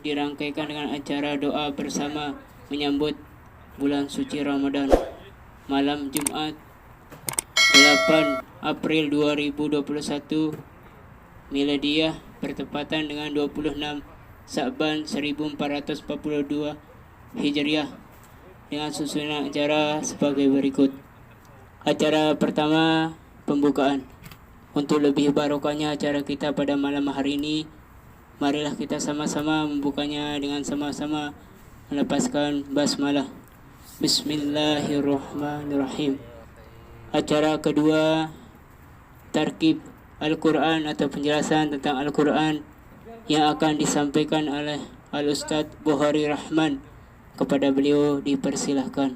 dirangkaikan dengan acara doa bersama menyambut bulan suci Ramadan. Malam Jumat 8 April 2021 Miladiah bertepatan dengan 26 Sa'ban 1442 Hijriah dengan susunan acara sebagai berikut. Acara pertama, pembukaan. Untuk lebih barokahnya acara kita pada malam hari ini, marilah kita sama-sama membukanya dengan sama-sama melepaskan basmalah. Bismillahirrahmanirrahim. Acara kedua, tarkib Al-Quran atau penjelasan tentang Al-Quran yang akan disampaikan oleh Al-Ustadz Bukhari Rahman. Kepada beliau dipersilahkan.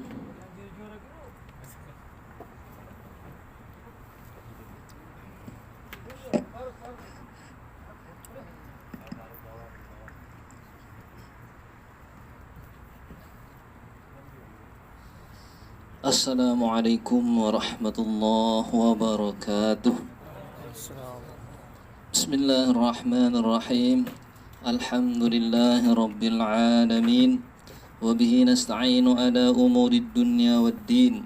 Assalamualaikum warahmatullahi wabarakatuh. Bismillahirrahmanirrahim. Alhamdulillahi rabbil alamin. Wabihi nasta'inu ala umuri dunya waddin.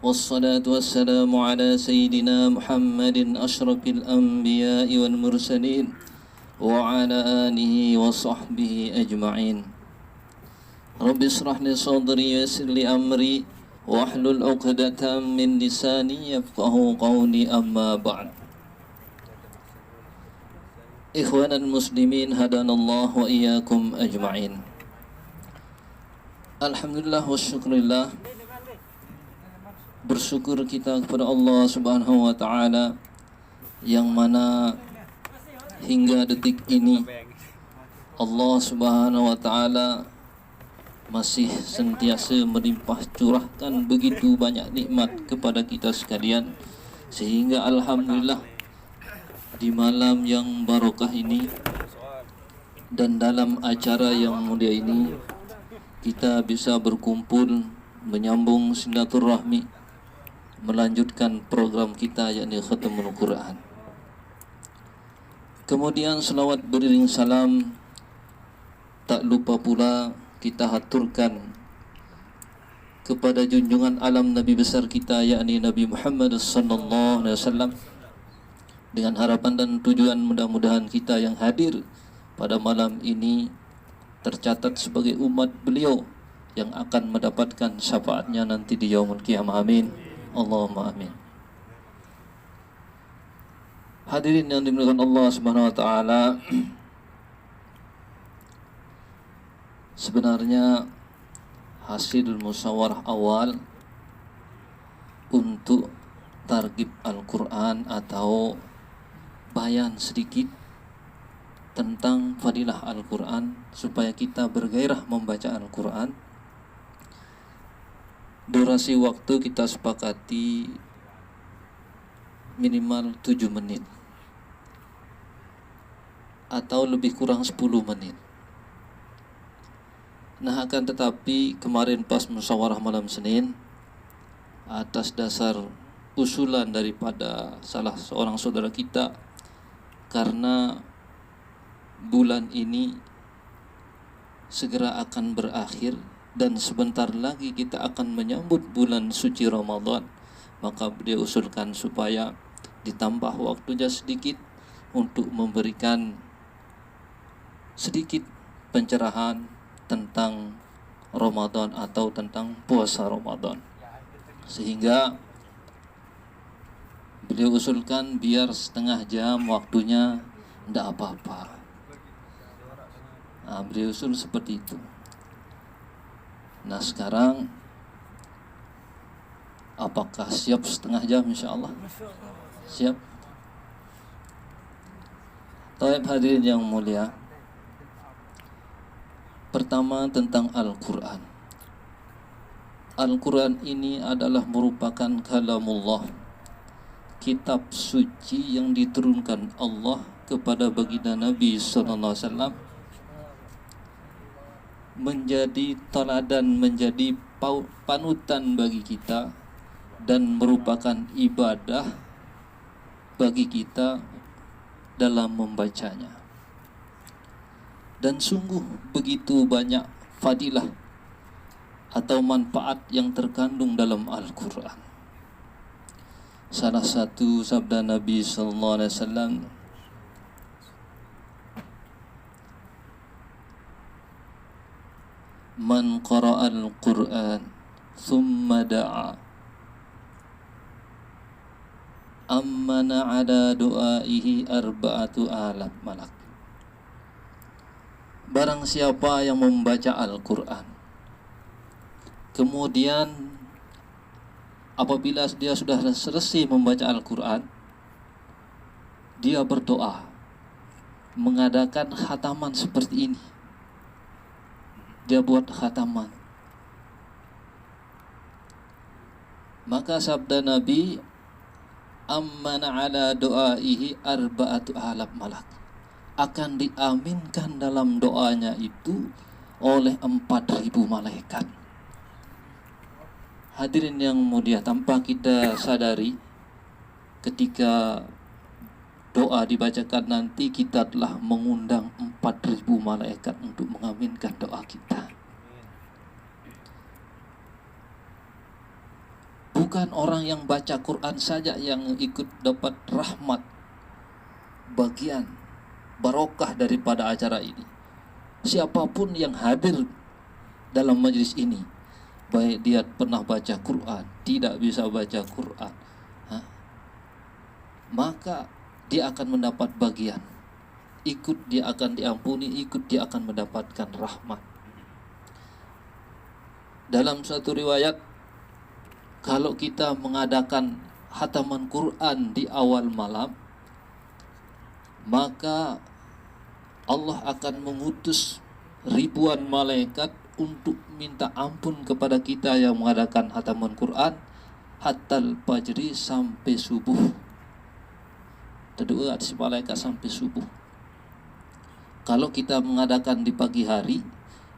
Wassalatu wassalamu ala sayyidina Muhammadin ashrafil anbiya'i wal mursalin wa ala alihi wa sahbihi ajma'in. Rabbi israh li sadri wa yassir li amri wahlul 'uqdatam min lisani yafqahu qawli, amma ba'd. Ikhwanal muslimin hadanallahu wa iyyakum ajma'in. Alhamdulillah wa syukurillah, bersyukur kita kepada Allah Subhanahu wa ta'ala yang mana hingga detik ini Allah Subhanahu wa ta'ala masih sentiasa melimpah curahkan begitu banyak nikmat kepada kita sekalian, sehingga alhamdulillah di malam yang barokah ini dan dalam acara yang mulia ini kita bisa berkumpul menyambung silaturahmi, melanjutkan program kita yakni Khatamul Quran. Kemudian selawat beriring salam tak lupa pula kita haturkan kepada junjungan alam Nabi besar kita yakni Nabi Muhammad sallallahu alaihi wasallam, dengan harapan dan tujuan mudah-mudahan kita yang hadir pada malam ini tercatat sebagai umat beliau yang akan mendapatkan syafaatnya nanti di yaumul qiyamah. Amin. Allahumma amin. Hadirin yang dimuliakan Allah Subhanahu wa taala, sebenarnya hasil musyawarah awal untuk targhib Al-Quran atau bayan sedikit tentang fadilah Al-Quran supaya kita bergairah membaca Al-Quran. Durasi waktu kita sepakati minimal 7 menit atau lebih kurang 10 menit. Nah, akan tetapi kemarin pas musyawarah malam Senin, atas dasar usulan daripada salah seorang saudara kita, karena bulan ini segera akan berakhir dan sebentar lagi kita akan menyambut bulan suci Ramadan, maka beliau usulkan supaya ditambah waktunya sedikit untuk memberikan sedikit pencerahan tentang Ramadan atau tentang puasa Ramadan. Sehingga beliau usulkan biar setengah jam waktunya, tidak apa-apa. Nah, beliau usul seperti itu. Nah, sekarang apakah siap setengah jam insyaAllah? Siap? Taib hadirin yang mulia, pertama tentang Al-Quran. Al-Quran ini adalah merupakan kalamullah, kitab suci yang diturunkan Allah kepada baginda Nabi sallallahu alaihi wasallam, menjadi teladan, menjadi panutan bagi kita dan merupakan ibadah bagi kita dalam membacanya. Dan sungguh begitu banyak fadilah atau manfaat yang terkandung dalam Al-Quran. Salah satu sabda Nabi sallallahu alaihi wasallam, "Man qara'al Qur'an thumma da'a ammana ala du'aihi arba'atu alaf malak." Barang siapa yang membaca Al-Quran, kemudian apabila dia sudah selesai membaca Al-Quran, dia berdoa, mengadakan khataman seperti ini. Dia buat khataman. Maka sabda Nabi, ammana ala doaihi arba'atu alaf malak, akan diaminkan dalam doanya itu oleh 4.000 malaikat. Hadirin yang mulia, tanpa kita sadari, ketika doa dibacakan nanti, kita telah mengundang 4.000 malaikat untuk mengaminkan doa kita. Bukan orang yang baca Quran saja yang ikut dapat rahmat, bagian barokah daripada acara ini. Siapapun yang hadir dalam majlis ini, baik dia pernah baca Quran, tidak bisa baca Quran, maka dia akan mendapat bagian. Ikut dia akan diampuni, ikut dia akan mendapatkan rahmat. Dalam suatu riwayat, kalau kita mengadakan khataman Quran di awal malam, maka Allah akan mengutus ribuan malaikat untuk minta ampun kepada kita yang mengadakan khataman Quran hatal fajri, sampai subuh. Terdoa si malaikat sampai subuh. Kalau kita mengadakan di pagi hari,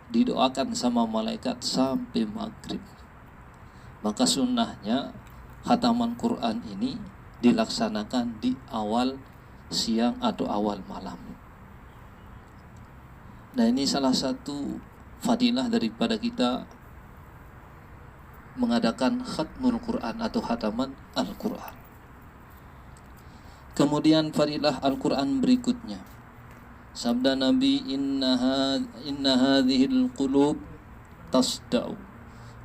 didoakan sama malaikat sampai maghrib. Maka sunnahnya khataman Quran ini dilaksanakan di awal siang atau awal malam. Nah, ini salah satu fadilah daripada kita mengadakan khatmul Quran atau khataman Al-Quran. Kemudian fadilah Al-Quran berikutnya, sabda Nabi, inna hadhil qulub tasda'u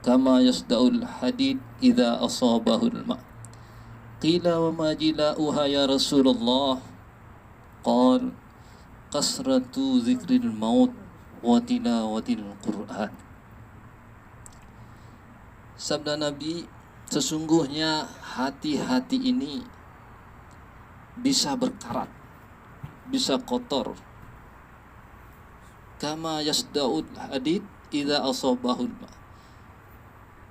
kama yasda'ul hadid idza asabahul ma'. Qila wa ma jila'uha ya Rasulullah? Qal kasratu zikril maut wa tilawatil Qur'an. Sabda Nabi, sesungguhnya hati-hati ini bisa berkarat, bisa kotor. Kama yasda'ul hadid idza asabahul ma',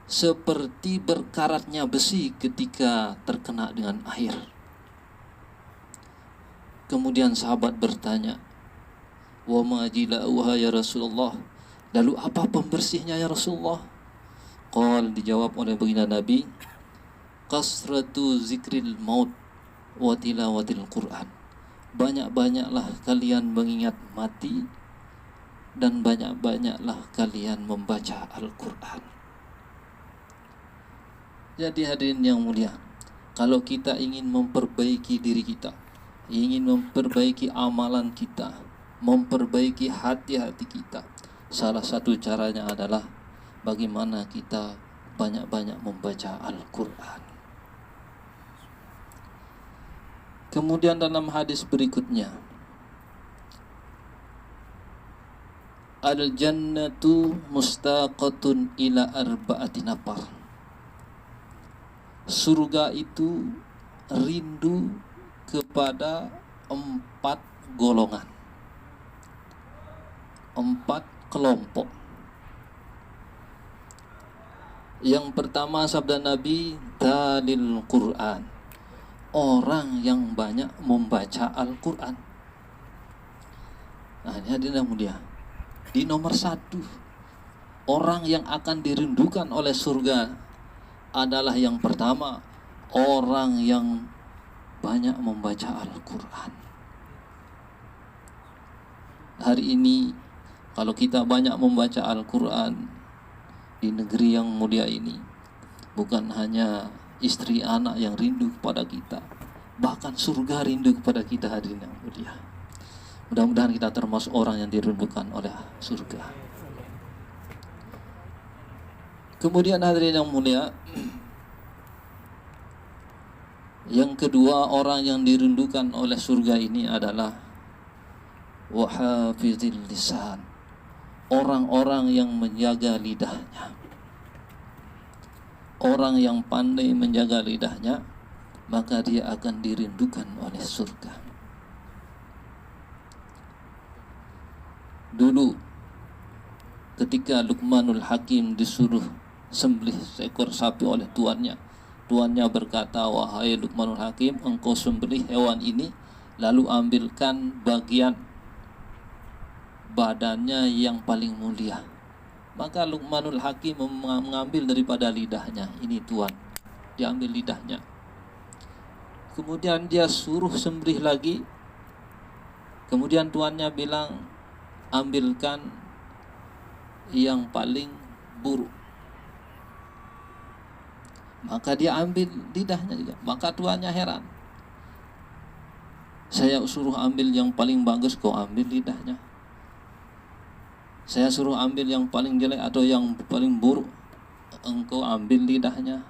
seperti berkaratnya besi ketika terkena dengan air. Kemudian sahabat bertanya, wa ma jila'uha ya Rasulullah? Lalu apa pembersihnya ya Rasulullah? Qal, dijawab oleh baginda Nabi, kasratu zikril maut wa tilawatil Qur'an. Banyak-banyaklah kalian mengingat mati, dan banyak-banyaklah kalian membaca Al-Quran. Jadi hadirin yang mulia, kalau kita ingin memperbaiki diri kita, ingin memperbaiki amalan kita, memperbaiki hati-hati kita, salah satu caranya adalah bagaimana kita banyak-banyak membaca Al-Quran. Kemudian dalam hadis berikutnya, al-jannatu mustaqatun ila arba'ati nafar. Surga itu rindu kepada 4 golongan, 4 kelompok. Yang pertama sabda Nabi, talil Quran, orang yang banyak membaca Al-Quran. Nah, ini hadirin yang mulia, di nomor 1, orang yang akan dirindukan oleh surga adalah yang pertama, orang yang banyak membaca Al-Quran. hari ini kalau kita banyak membaca Al-Quran di negeri yang mulia ini, bukan hanya istri anak yang rindu kepada kita, bahkan surga rindu kepada kita hadirin yang mulia. Mudah-mudahan kita termasuk orang yang dirindukan oleh surga. Kemudian hadirin yang mulia, yang kedua orang yang dirindukan oleh surga ini adalah wahafizil lisan, orang-orang yang menjaga lidahnya. Orang yang pandai menjaga lidahnya, maka dia akan dirindukan oleh surga. Dulu ketika Luqmanul Hakim disuruh sembelih seekor sapi oleh tuannya, tuannya berkata, wahai Luqmanul Hakim, engkau sembelih hewan ini, lalu ambilkan bagian badannya yang paling mulia. Maka Luqmanul Hakim mengambil daripada lidahnya. Ini tuan, diambil lidahnya. Kemudian dia suruh sembelih lagi. Kemudian tuannya bilang, ambilkan yang paling buruk. Maka dia ambil lidahnya juga. Maka tuannya heran, saya suruh ambil yang paling bagus, kau ambil lidahnya. Saya suruh ambil yang paling jelek atau yang paling buruk, engkau ambil lidahnya.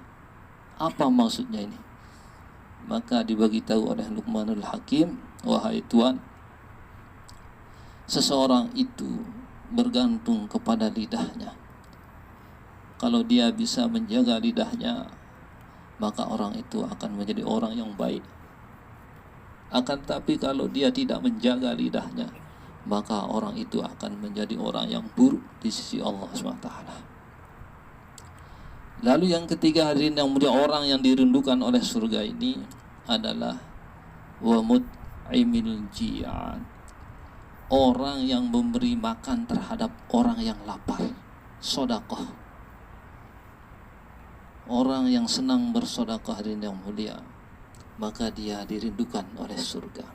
Apa maksudnya ini? Maka dibagi tahu oleh Luqmanul Hakim, wahai tuan, seseorang itu bergantung kepada lidahnya. Kalau dia bisa menjaga lidahnya, maka orang itu akan menjadi orang yang baik. Akan tetapi kalau dia tidak menjaga lidahnya, maka orang itu akan menjadi orang yang buruk di sisi Allah SWT. Lalu yang ketiga hadirin yang mulia, orang yang dirindukan oleh surga ini adalah wa mut'imil ji'an, orang yang memberi makan terhadap orang yang lapar, sedekah. Orang yang senang bersedekah hadirin yang mulia, maka dia dirindukan oleh surga.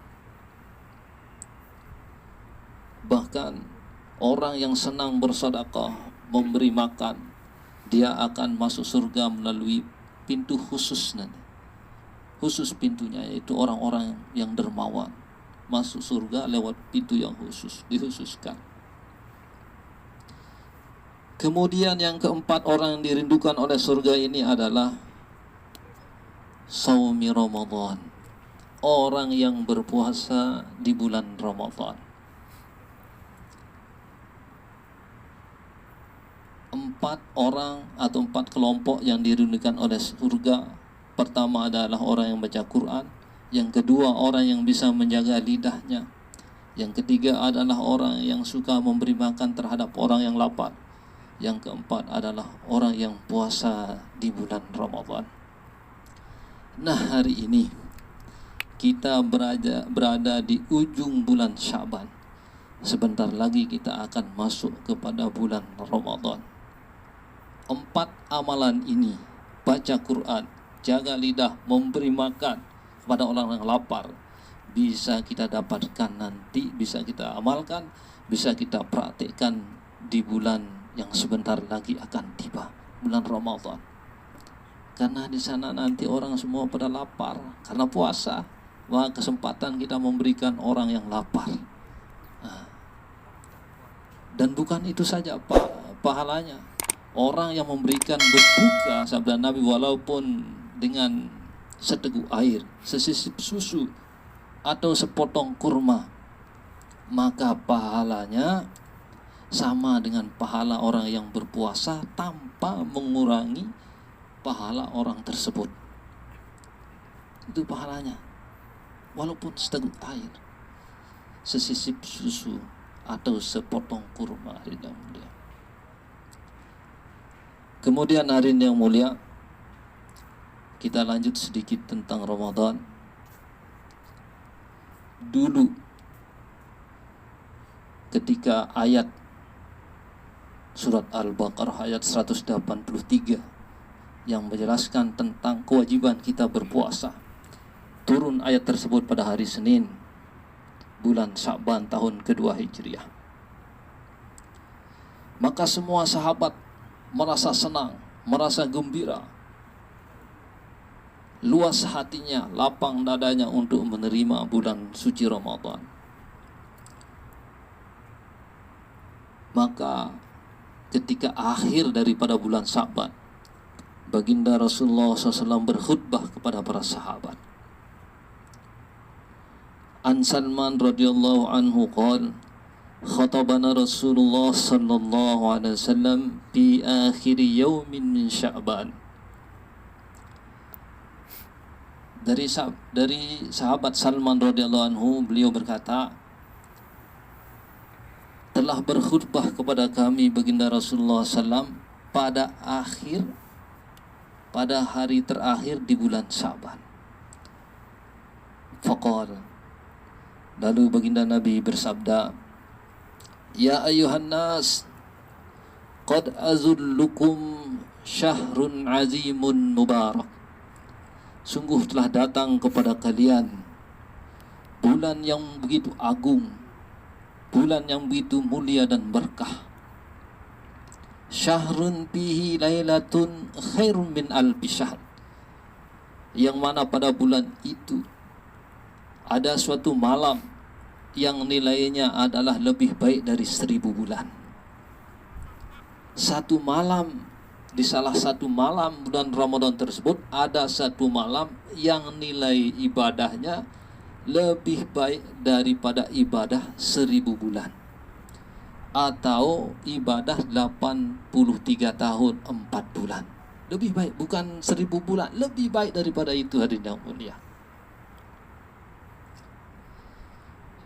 Bahkan orang yang senang bersedekah, memberi makan, dia akan masuk surga melalui pintu khusus nanti. Khusus pintunya, yaitu orang-orang yang dermawan masuk surga lewat pintu yang khusus, dikhususkan. Kemudian yang keempat orang yang dirindukan oleh surga ini adalah saumi Ramadan, orang yang berpuasa di bulan Ramadan. 4 orang atau 4 kelompok yang dirindukan oleh surga. Pertama adalah orang yang baca Quran, yang kedua orang yang bisa menjaga lidahnya, yang ketiga adalah orang yang suka memberi makan terhadap orang yang lapar, yang keempat adalah orang yang puasa di bulan Ramadan. Nah, hari ini kita berada di ujung bulan Sya'ban. Sebentar lagi kita akan masuk kepada bulan Ramadan. 4 amalan ini, baca Quran, jaga lidah, memberi makan kepada orang yang lapar, bisa kita dapatkan nanti, bisa kita amalkan, bisa kita praktikkan di bulan yang sebentar lagi akan tiba, bulan Ramadan. Karena di sana nanti orang semua pada lapar karena puasa, maka kesempatan kita memberikan orang yang lapar. Dan bukan itu saja pahalanya. Orang yang memberikan berbuka, sabda Nabi, walaupun dengan seteguk air, sesisip susu, atau sepotong kurma, maka pahalanya sama dengan pahala orang yang berpuasa tanpa mengurangi pahala orang tersebut. Itu pahalanya, walaupun seteguk air, sesisip susu, atau sepotong kurma. Kemudian hadirin yang mulia, kita lanjut sedikit tentang Ramadan. Dulu ketika ayat surat Al-Baqarah ayat 183 yang menjelaskan tentang kewajiban kita berpuasa, turun ayat tersebut pada hari Senin, bulan Sya'ban tahun kedua Hijriah. Maka semua sahabat merasa senang, merasa gembira, luas hatinya, lapang dadanya untuk menerima bulan suci Ramadan. Maka ketika akhir daripada bulan Sya'ban, baginda Rasulullah SAW berkhutbah kepada para sahabat. An Salman radhiyallahu anhu qala khatabana Rasulullah sallallahu alaihi wasallam fi akhir yaumin min Sya'ban. Dari sahabat Salman radhiyallahu anhu, beliau berkata, telah berkhutbah kepada kami baginda Rasulullah SAW pada hari terakhir di bulan Sya'ban. Faqala, lalu baginda Nabi bersabda, ya ayuhan nas, qad azullukum syahrun azimun mubarak. Sungguh telah datang kepada kalian bulan yang begitu agung, bulan yang begitu mulia dan berkah. Syahrun fihi lailatun khairun min alfi syahr, yang mana pada bulan itu ada suatu malam yang nilainya adalah lebih baik dari 1000 bulan. Satu malam, di salah satu malam bulan Ramadan tersebut, ada satu malam yang nilai ibadahnya lebih baik daripada ibadah 1000 bulan, atau ibadah 83 tahun 4 bulan. Lebih baik, bukan 1000 bulan, lebih baik daripada itu, hadirin yang mulia.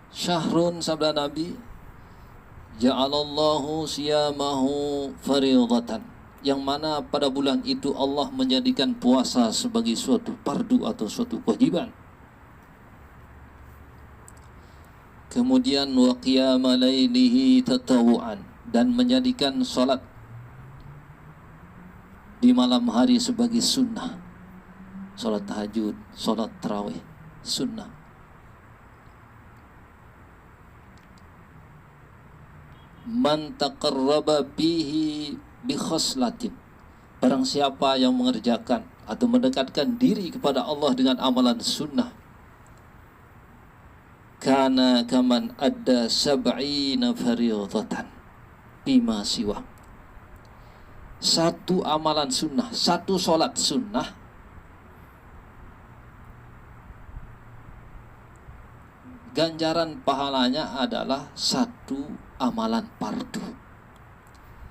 Syahrun, sabda Nabi, ja'alallahu siyamahu fariidatan, yang mana pada bulan itu Allah menjadikan puasa sebagai suatu fardu atau suatu kewajiban. Kemudian wa qiyama lailihi tatawu'an, dan menjadikan solat di malam hari sebagai sunnah. Solat tahajud, solat tarawih, sunnah. Man taqarraba bihi bi khoslatin, barang siapa yang mengerjakan atau mendekatkan diri kepada Allah dengan amalan sunnah, kana kaman adda sab'ina fariidatan bima siwa. Satu amalan sunnah, satu solat sunnah, ganjaran pahalanya adalah satu amalan fardu.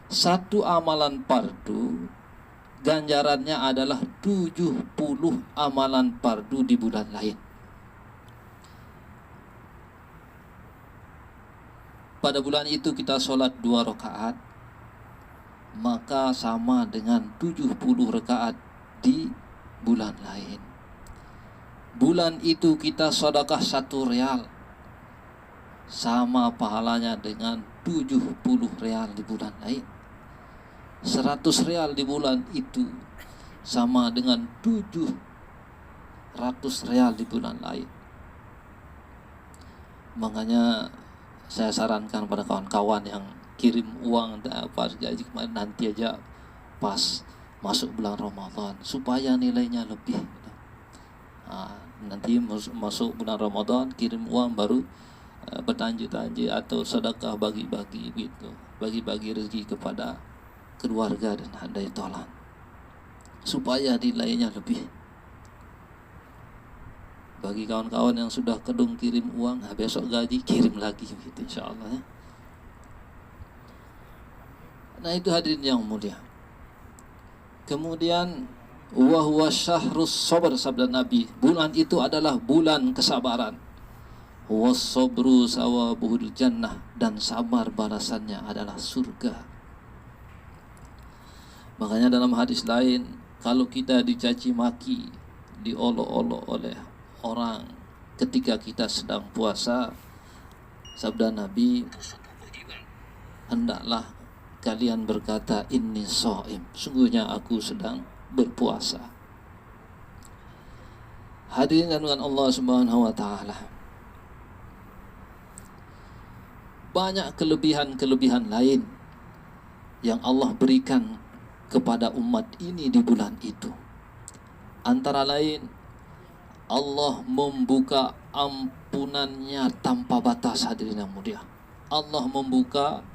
Satu amalan fardu ganjarannya adalah 70 amalan fardu di bulan lain. Pada bulan itu kita sholat 2 rakaat, maka sama dengan 70 rakaat di bulan lain. Bulan itu kita sedekah 1 real, sama pahalanya dengan 70 real di bulan lain. 100 real di bulan itu sama dengan 700 real di bulan lain. Makanya saya sarankan pada kawan-kawan yang kirim uang apa gaji kemarin, nanti aja pas masuk bulan Ramadan supaya nilainya lebih. Nanti masuk bulan Ramadan kirim uang, baru bertanju-tanju atau sedekah, bagi-bagi gitu, bagi-bagi rezeki kepada keluarga dan handai tolan supaya nilainya lebih. Bagi kawan-kawan yang sudah kedung kirim uang, besok gaji kirim lagi gitu, insyaallah ya. Nah itu hadirin yang mulia. Kemudian wa huwa syahrus sabr, sabda Nabi, bulan itu adalah bulan kesabaran. Was-sabru sawabuhul jannah, dan sabar balasannya adalah surga. Makanya dalam hadis lain, kalau kita dicaci maki, diolok-olok oleh orang ketika kita sedang puasa, sabda Nabi, hendaklah kalian berkata inni shaim, sungguhnya aku sedang berpuasa. Hadirin dengan Allah Subhanahu wa taala. banyak kelebihan-kelebihan lain yang Allah berikan kepada umat ini di bulan itu. Antara lain, Allah membuka ampunannya tanpa batas, hadirin yang mulia. Allah membuka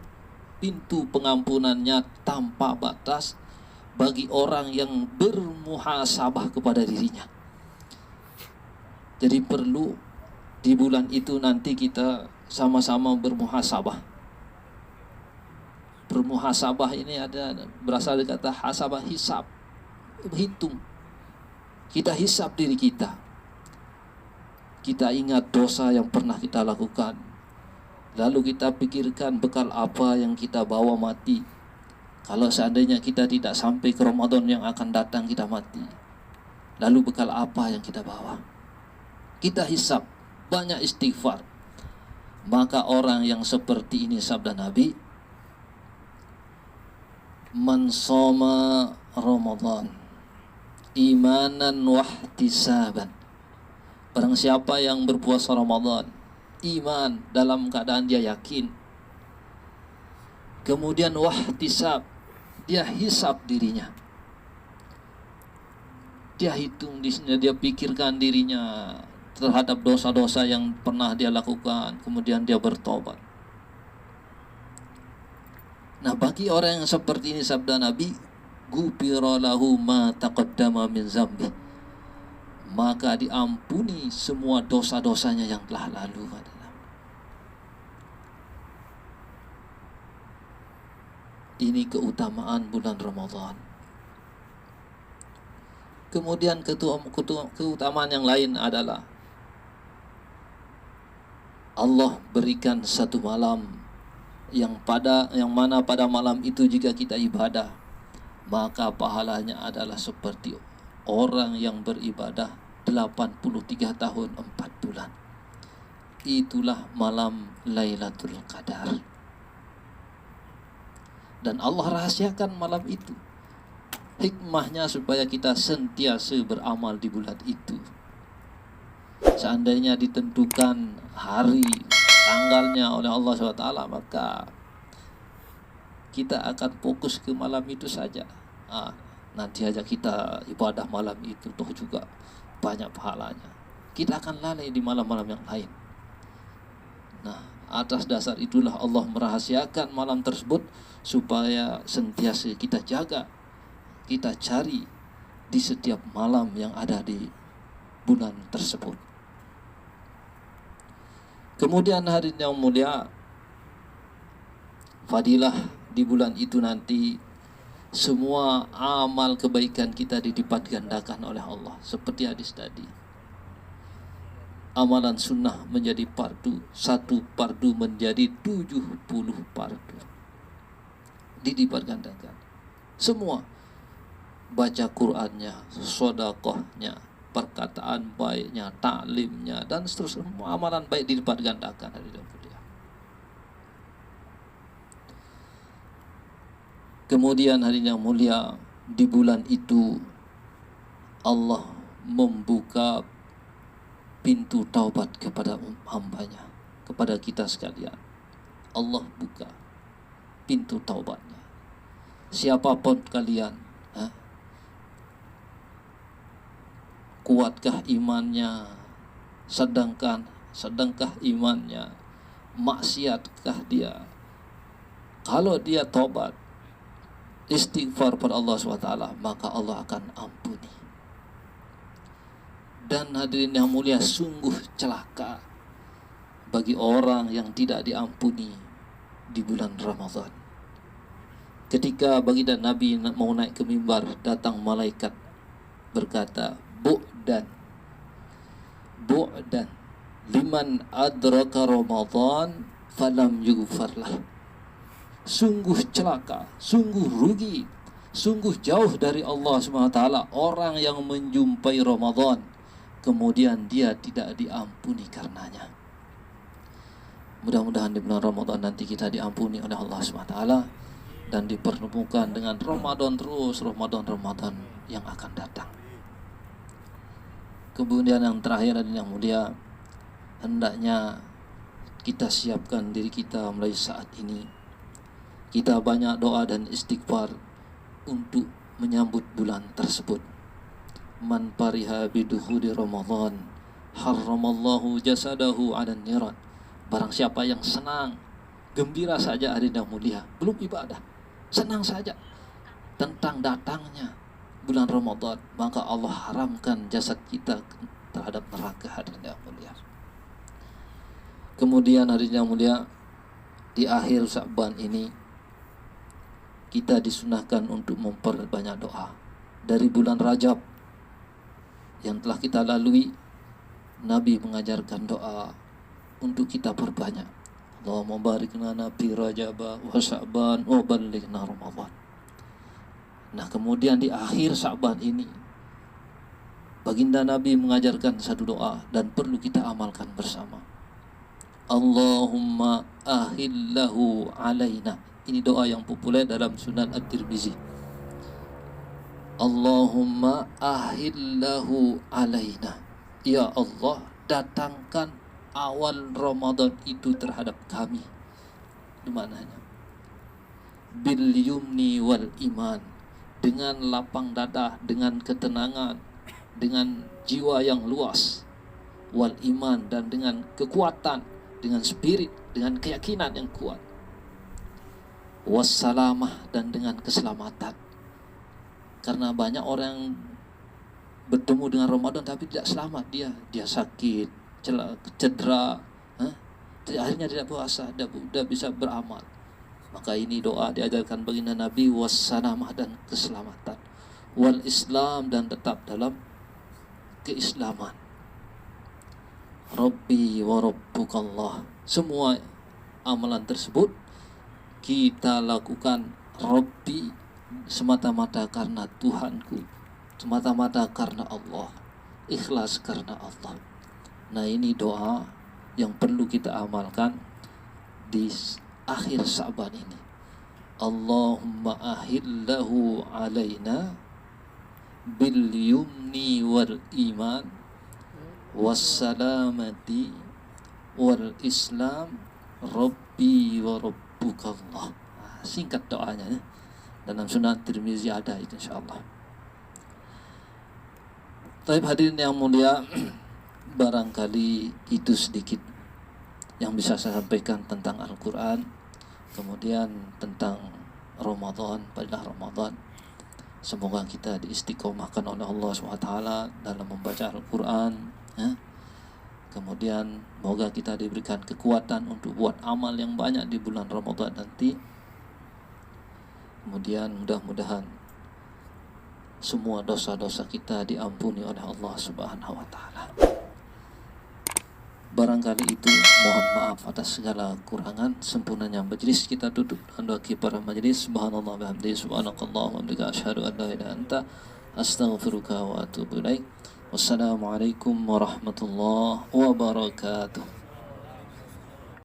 pintu pengampunannya tanpa batas bagi orang yang bermuhasabah kepada dirinya. Jadi perlu di bulan itu nanti kita sama-sama bermuhasabah. Bermuhasabah ini berasal dari kata hasabah, hisab, hitung. Kita hisab diri kita. Kita ingat dosa yang pernah kita lakukan. Lalu kita pikirkan bekal apa yang kita bawa mati. Kalau seandainya kita tidak sampai ke Ramadan yang akan datang, kita mati. Lalu bekal apa yang kita bawa? Kita hisab, banyak istighfar. Maka orang yang seperti ini, sabda Nabi, man shoma Ramadan imanan wahtisaban. Barang siapa yang berpuasa Ramadan, iman, dalam keadaan dia yakin, kemudian wahtisab, dia hisab dirinya, dia hitung dirinya, dia pikirkan dirinya terhadap dosa-dosa yang pernah dia lakukan, kemudian dia bertobat. Nah, bagi orang yang seperti ini, sabda Nabi, ghufira lahu ma taqaddama min zambi, maka diampuni semua dosa-dosanya yang telah lalu. Ini keutamaan bulan Ramadan. Kemudian keutamaan yang lain adalah Allah berikan satu malam yang mana pada malam itu jika kita ibadah, maka pahalanya adalah seperti orang yang beribadah 83 tahun 4 bulan. Itulah malam Lailatul Qadar. Dan Allah rahasiakan malam itu. Hikmahnya supaya kita sentiasa beramal di bulan itu. Seandainya ditentukan hari tanggalnya oleh Allah SWT, maka kita akan fokus ke malam itu saja. Nanti aja kita ibadah malam itu, toh juga banyak pahalanya. Kita akan lalai di malam-malam yang lain. Nah, atas dasar itulah Allah merahasiakan malam tersebut supaya sentiasa kita jaga, kita cari di setiap malam yang ada di bulan tersebut. Kemudian hadirin yang mulia, fadilah di bulan itu nanti semua amal kebaikan kita dilipat gandakan oleh Allah. Seperti hadis tadi, amalan sunnah menjadi fardu, satu fardu menjadi 70 fardu, dilipat gandakan. Semua, baca Qur'annya, sedekahnya, perkataan baiknya, taklimnya, dan seterusnya, semua amalan baik dilipat gandakan. Kemudian hadirin yang mulia, di bulan itu Allah membuka pintu taubat kepada hambanya, kepada kita sekalian. Allah buka pintu taubatnya. Siapapun kalian, kuatkah imannya, sedangkah imannya, maksiatkah dia, kalau dia taubat, istighfar pada Allah SWT, maka Allah akan ampuni. Dan hadirin yang mulia, sungguh celaka bagi orang yang tidak diampuni di bulan Ramadan. Ketika baginda Nabi mau naik ke mimbar, datang malaikat berkata, bu'dan liman adraka Ramadan falam yughfarlah. Sungguh celaka, sungguh rugi, sungguh jauh dari Allah SWT orang yang menjumpai Ramadan kemudian dia tidak diampuni karenanya. Mudah-mudahan di bulan Ramadan nanti kita diampuni oleh Allah SWT dan dipertemukan dengan Ramadan terus, Ramadan yang akan datang. Kemudian yang terakhir dan yang mulia, hendaknya kita siapkan diri kita mulai saat ini. Kita banyak doa dan istighfar untuk menyambut bulan tersebut. Man pariha bidukhuli Ramadan harramallahu jasadahu 'alan niran. Barang siapa yang senang, gembira saja hari yang mulia, belum ibadah, senang saja tentang datangnya bulan Ramadan, maka Allah haramkan jasad kita terhadap neraka hari yang mulia. Kemudian hari yang mulia, di akhir Sya'ban ini kita disunahkan untuk memperbanyak doa. Dari bulan Rajab yang telah kita lalui, Nabi mengajarkan doa untuk kita perbanyak. Allahumma barik lana fi Rajab wa Sya'ban wa ballighna Ramadan. Nah, kemudian di akhir Sya'ban ini, baginda Nabi mengajarkan satu doa dan perlu kita amalkan bersama. Allahumma ahillahu alaina. Ini doa yang populer dalam Sunan At-Tirmizi. Allahumma ahillahu alaina. Ya Allah, datangkan awal Ramadan itu terhadap kami. Itu maknanya. Bil yumni wal iman. Dengan lapang dada, dengan ketenangan, dengan jiwa yang luas. Wal iman, dan dengan kekuatan, dengan spirit, dengan keyakinan yang kuat. Wassalamah, dan dengan keselamatan. Karena banyak orang bertemu dengan Ramadan tapi tidak selamat, dia sakit, cedera, akhirnya tidak puasa, tidak bisa beramal. Maka ini doa diajarkan baginda Nabi, wassalamah, dan keselamatan. Wal Islam, dan tetap dalam keislaman. Rabbi wa rabbukallah. Semua amalan tersebut kita lakukan Rabbi semata-mata karena Tuhanku, semata-mata karena Allah, ikhlas karena Allah. Nah, ini doa yang perlu kita amalkan di akhir Sya'ban ini. Allahumma ahillahu alaina bil yumni wal iman wassalamati wal islam Rabbi wa rabbukallah. Singkat doanya ya. Dalam Sunan Tirmizi ada itu, insyaallah. Tapi hadirin yang mulia, barangkali itu sedikit yang bisa saya sampaikan tentang Al-Quran, kemudian tentang Ramadan, pada Ramadan. Semoga kita diistiqomahkan oleh Allah SWT dalam membaca Al-Quran, ya. Kemudian semoga kita diberikan kekuatan untuk buat amal yang banyak di bulan Ramadan nanti. Kemudian mudah-mudahan semua dosa-dosa kita diampuni oleh Allah Subhanahu wa taala. Barangkali itu, mohon maaf atas segala kurangan. Sempurnanya majelis kita tutup dengan doa kifarah majelis. Subhanallah bihamdihi, subhanakallahumma wa bihamdika, asyhadu an la ilaha illa anta, astaghfiruka wa atubu ilaik. Wassalamualaikum warahmatullahi wabarakatuh.